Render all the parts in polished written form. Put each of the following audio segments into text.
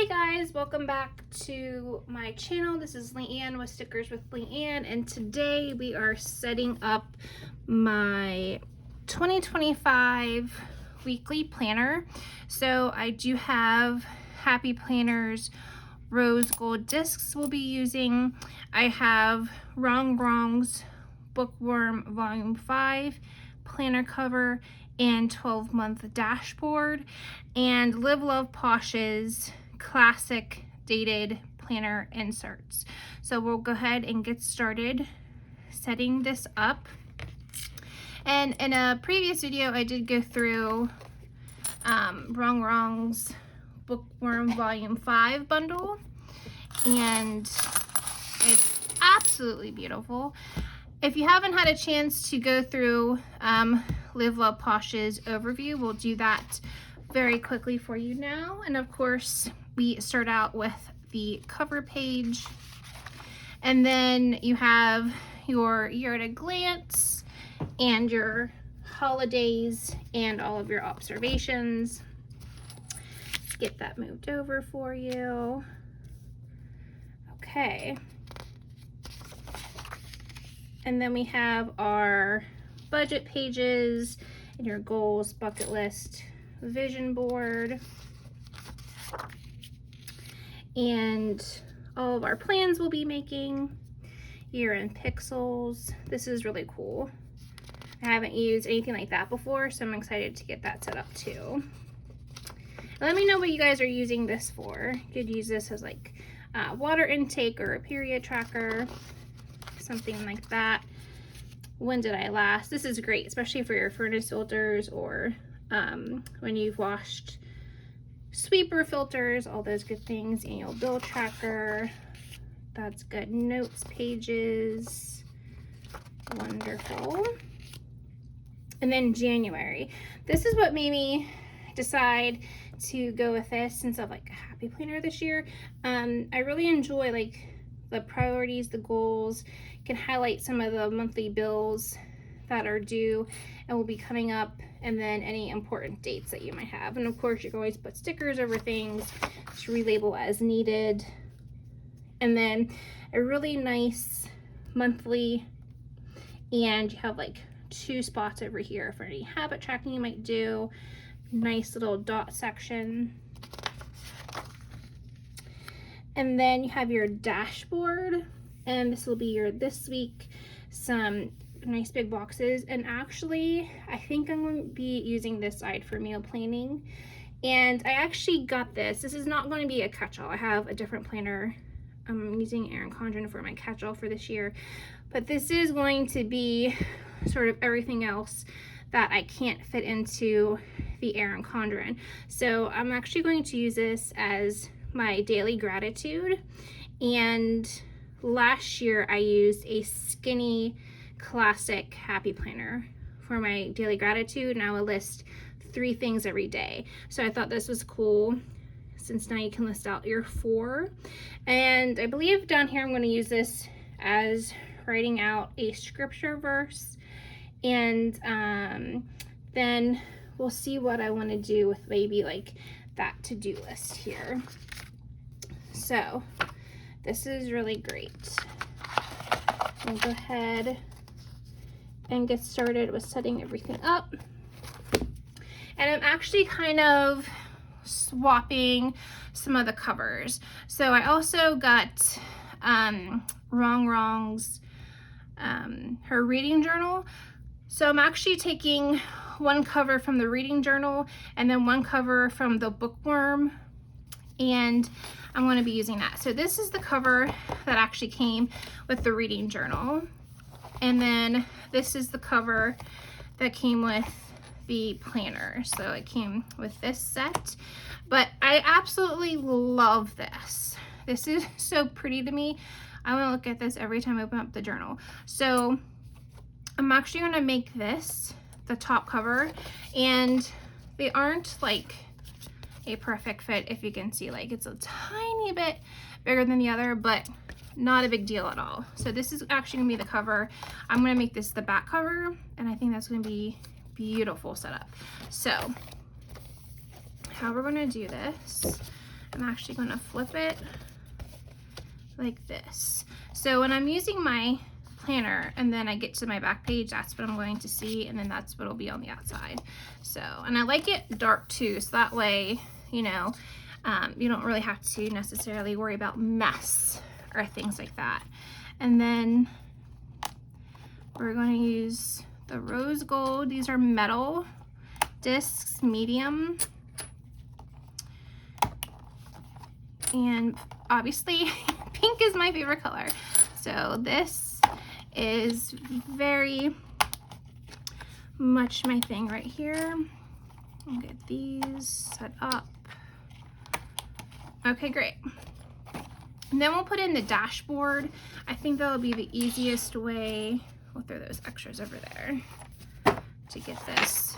Hi guys, welcome back to my channel. This is Leanne with Stickers with Leanne, and today we are setting up my 2025 weekly planner. So I do have Happy Planners rose gold discs we'll be using. I have RongRong's Bookworm Volume 5 planner cover and 12-month dashboard, and Live Love Posh's classic dated planner inserts. So we'll go ahead and get started setting this up. And in a previous video I did go through RongRong's Bookworm Volume 5 bundle, and it's absolutely beautiful. If you haven't had a chance to go through Live Love Posh's overview, we'll do that very quickly for you now. And of course, we start out with the cover page, and then you have your year at a glance and your holidays and all of your observations. Let's get that moved over for you. Okay. And then we have our budget pages and your goals, bucket list, vision board, and all of our plans we'll be making, year-end pixels. This is really cool. I haven't used anything like that before, so I'm excited to get that set up too. Let me know what you guys are using this for. You could use this as like water intake or a period tracker, something like that. When did I last? This is great, especially for your furnace filters or when you've washed sweeper filters, all those good things. Annual bill tracker, that's good. Notes pages, wonderful. And then January. This is what made me decide to go with this since I've like a happy planner this year. I really enjoy like the priorities, the goals. You can highlight some of the monthly bills that are due and will be coming up, and then any important dates that you might have. And of course, you can always put stickers over things to relabel as needed. And then a really nice monthly, and you have like 2 spots over here for any habit tracking you might do. Nice little dot section. And then you have your dashboard, and this will be your this week, some nice big boxes. And actually, I think I'm going to be using this side for meal planning. And I actually got this. This is not going to be a catch-all. I have a different planner. I'm using Erin Condren for my catch-all for this year. But this is going to be sort of everything else that I can't fit into the Erin Condren. So I'm actually going to use this as my daily gratitude. And last year I used a skinny classic happy planner for my daily gratitude, and I would list 3 things every day. So I thought this was cool, since now you can list out your 4. And I believe down here I'm going to use this as writing out a scripture verse, and then we'll see what I want to do with maybe like that to-do list here. So this is really great. We'll go ahead and get started with setting everything up. And I'm actually kind of swapping some of the covers. So I also got RongRong's her reading journal. So I'm actually taking one cover from the reading journal and then one cover from the Bookworm, and I'm going to be using that. So this is the cover that actually came with the reading journal, and then this is the cover that came with the planner. So it came with this set, but I absolutely love this. This is so pretty to me. I want to look at this every time I open up the journal. So I'm actually going to make this the top cover, and they aren't like a perfect fit. If you can see, like it's a tiny bit bigger than the other, but not a big deal at all. So this is actually gonna be the cover. I'm gonna make this the back cover, and I think that's gonna be beautiful setup. So how we're gonna do this, I'm actually going to flip it like this. So when I'm using my planner and then I get to my back page, that's what I'm going to see, and then that's what will be on the outside. So, and I like it dark too, so that way, you know, you don't really have to necessarily worry about mess or things like that. And then we're going to use the rose gold. These are metal discs, medium. And obviously pink is my favorite color. So this is very much my thing right here. I'll get these set up. Okay, great. And then we'll put in the dashboard. I think that'll be the easiest way. We'll throw those extras over there to get this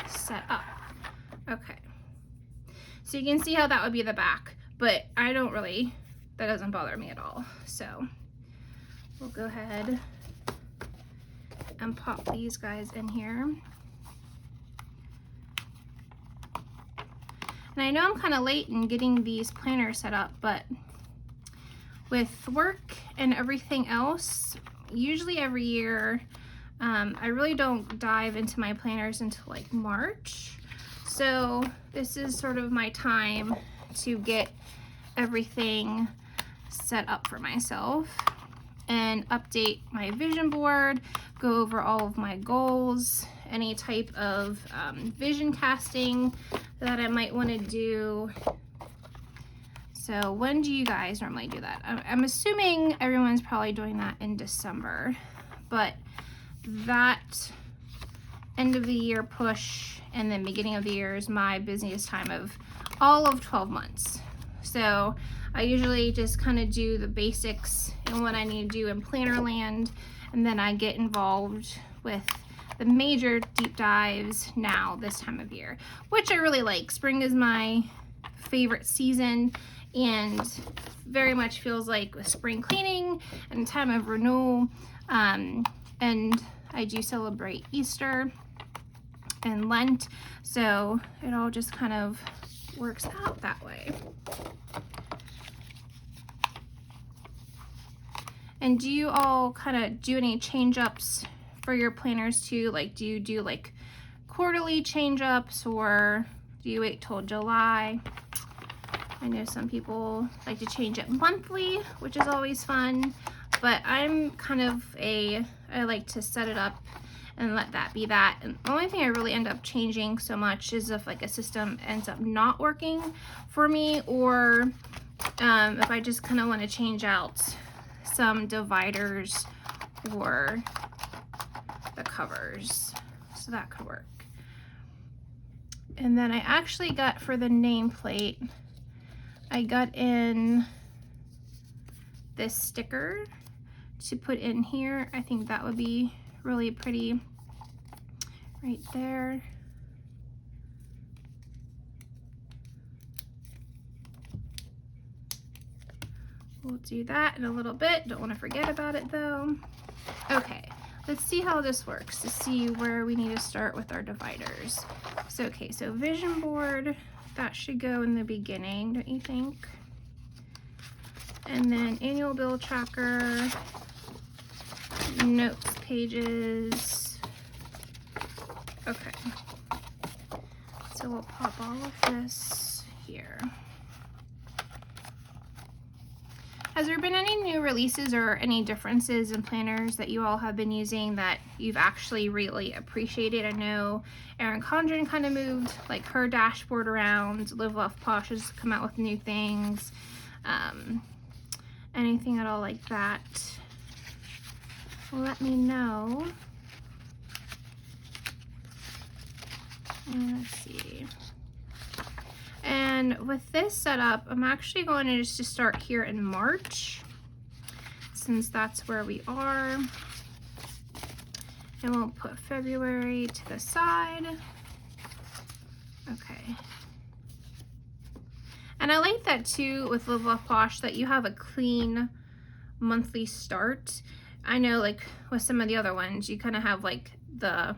set up. Okay. So you can see how that would be the back, but I don't really, that doesn't bother me at all. So we'll go ahead and pop these guys in here. And I know I'm kind of late in getting these planners set up, but with work and everything else, usually every year, I really don't dive into my planners until like March. So this is sort of my time to get everything set up for myself and update my vision board, go over all of my goals, any type of vision casting that I might want to do. So when do you guys normally do that? I'm assuming everyone's probably doing that in December, but that end of the year push and then beginning of the year is my busiest time of all of 12 months. So I usually just kind of do the basics and what I need to do in planner land, and then I get involved with the major deep dives now this time of year, which I really like. Spring is my favorite season and very much feels like a spring cleaning and time of renewal. And I do celebrate Easter and Lent, so it all just kind of works out that way. And do you all kind of do any change-ups for your planners too? Like, do you do like quarterly change-ups, or do you wait till July? I know some people like to change it monthly, which is always fun, but I'm kind of I like to set it up and let that be that. And the only thing I really end up changing so much is if like a system ends up not working for me, or if I just kind of want to change out some dividers or the covers, so that could work. And then I actually got, for the nameplate, I got in this sticker to put in here. I think that would be really pretty right there. We'll do that in a little bit. Don't want to forget about it though. Okay, let's see how this works to see where we need to start with our dividers. So, okay, so vision board, that should go in the beginning, don't you think? And then annual bill tracker, notes pages. Okay, so we'll pop all of this here. Has there been any new releases or any differences in planners that you all have been using that you've actually really appreciated? I know Erin Condren kind of moved like her dashboard around. Live Love Posh has come out with new things. Anything at all like that, let me know. And let's see. And with this setup, I'm actually going to just start here in March, since that's where we are. And we'll put February to the side. Okay. And I like that too with Live Love Posh, that you have a clean monthly start. I know like with some of the other ones, you kind of have like the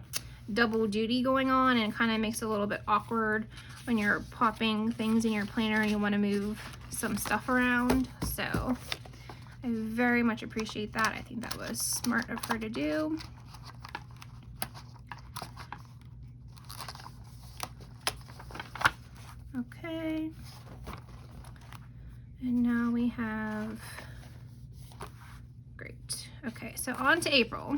double duty going on, and it kind of makes it a little bit awkward when you're popping things in your planner and you want to move some stuff around. So I very much appreciate that. I think that was smart of her to do. Okay. And now we have, great. Okay, so on to April.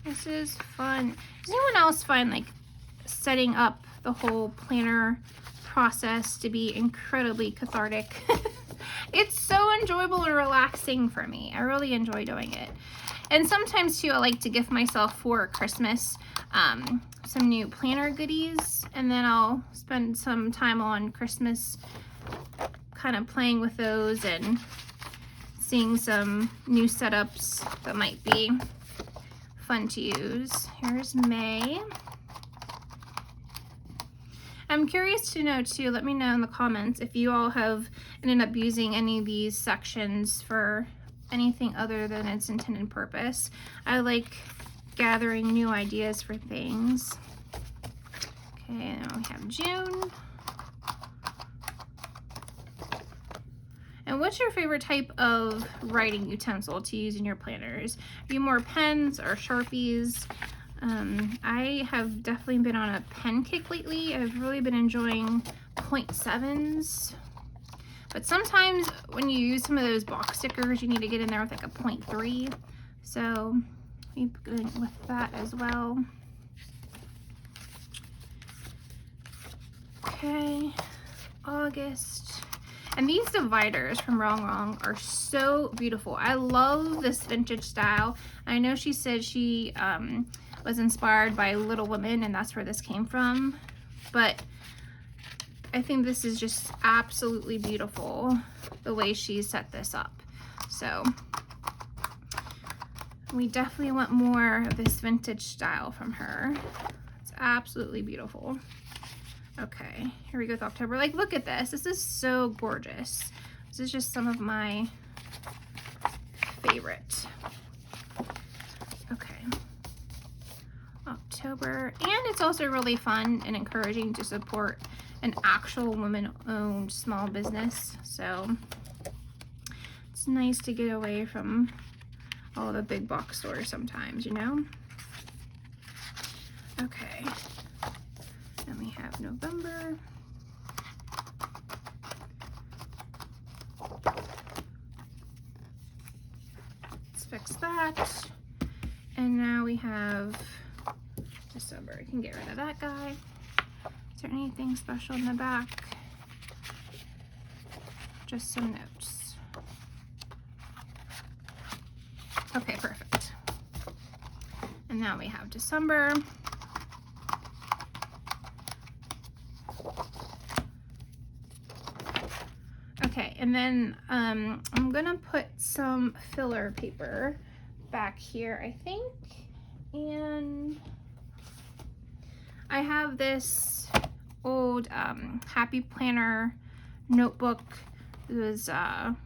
This is fun. Does anyone else find like setting up the whole planner process to be incredibly cathartic? It's so enjoyable and relaxing for me. I really enjoy doing it. And sometimes too, I like to gift myself for Christmas some new planner goodies, and then I'll spend some time on Christmas kind of playing with those and seeing some new setups that might be fun to use. Here's May. I'm curious to know too, let me know in the comments if you all have ended up using any of these sections for anything other than its intended purpose. I like gathering new ideas for things. Okay, and then we have June. And what's your favorite type of writing utensil to use in your planners? Are you more pens or Sharpies? I have definitely been on a pen kick lately. I've really been enjoying 0.7s. But sometimes when you use some of those box stickers, you need to get in there with like a 0.3. So keep going with that as well. Okay, August. And these dividers from RongRong are so beautiful. I love this vintage style. I know she said she was inspired by Little Women, and that's where this came from. But I think this is just absolutely beautiful, the way she set this up. So we definitely want more of this vintage style from her. It's absolutely beautiful. Okay, here we go with October. Like, look at this. This is so gorgeous. This is just some of my favorite. Okay. October. And it's also really fun and encouraging to support an actual woman-owned small business. So it's nice to get away from all the big box stores sometimes, you know? Okay. Then we have November. Let's fix that. And now we have December. I can get rid of that guy. Is there anything special in the back? Just some notes. Okay, perfect. And now we have December. Okay, and then I'm gonna put some filler paper back here, I think. And I have this old Happy Planner notebook. It was a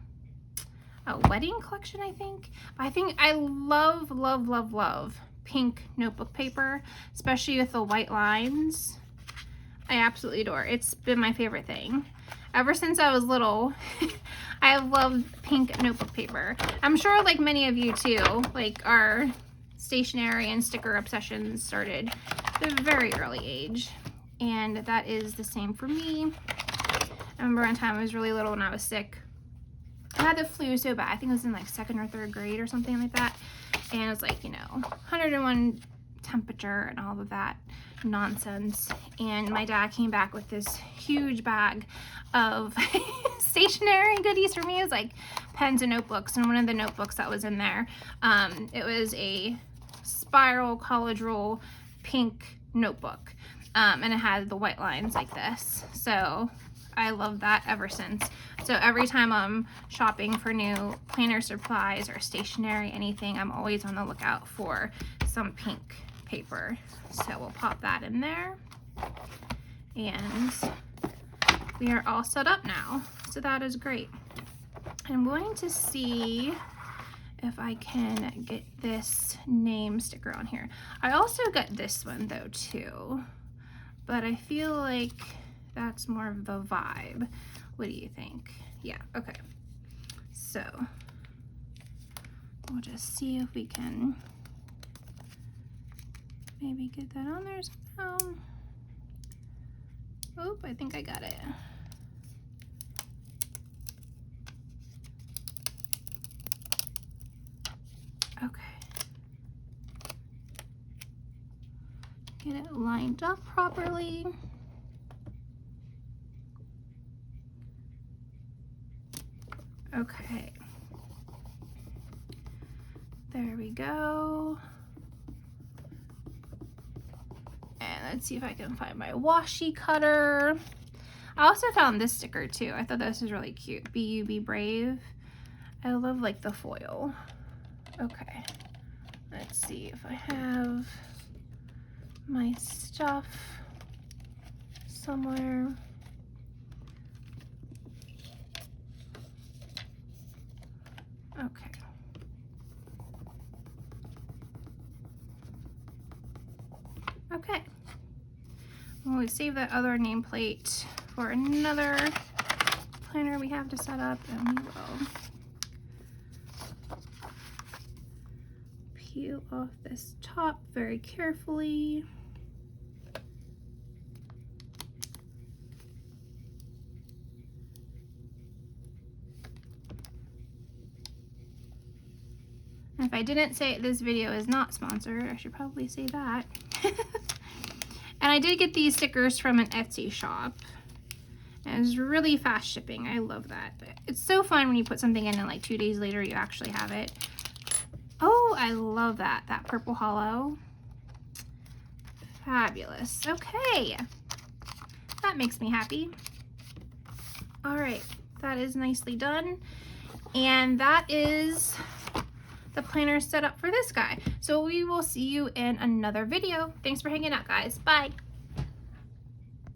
wedding collection, I think. But I love, love, love, love pink notebook paper, especially with the white lines. I absolutely adore it. It's been my favorite thing. Ever since I was little, I have loved pink notebook paper. I'm sure like many of you too, like our stationery and sticker obsessions started at a very early age. And that is the same for me. I remember one time I was really little and I was sick. I had the flu so bad. I think it was in like 2nd or 3rd grade or something like that. And it was like, you know, 101 temperature and all of that nonsense. And my dad came back with this huge bag of stationery goodies for me. It was like pens and notebooks, and one of the notebooks that was in there, it was a spiral college roll pink notebook, and it had the white lines like this. So I love that ever since. So every time I'm shopping for new planner supplies or stationery, anything, I'm always on the lookout for some pink paper. So we'll pop that in there. And we are all set up now. So that is great. I'm going to see if I can get this name sticker on here. I also got this one though too, but I feel like that's more of the vibe. What do you think? Yeah, okay. So we'll just see if we can maybe get that on there somehow. Oh, I think I got it. Okay. Get it lined up properly. Okay. There we go. And let's see if I can find my washi cutter. I also found this sticker too. I thought this was really cute. Be brave. I love like the foil. Okay. Let's see if I have my stuff somewhere. Okay. Okay. We'll save that other nameplate for another planner we have to set up, and we will peel off this top very carefully. If I didn't say it, this video is not sponsored, I should probably say that. And I did get these stickers from an Etsy shop. And it was really fast shipping. I love that. It's so fun when you put something in and like 2 days later you actually have it. Oh, I love that. That purple hollow. Fabulous. Okay. That makes me happy. All right. That is nicely done. And that is the planner set up for this guy. So we will see you in another video. Thanks for hanging out, guys. Bye.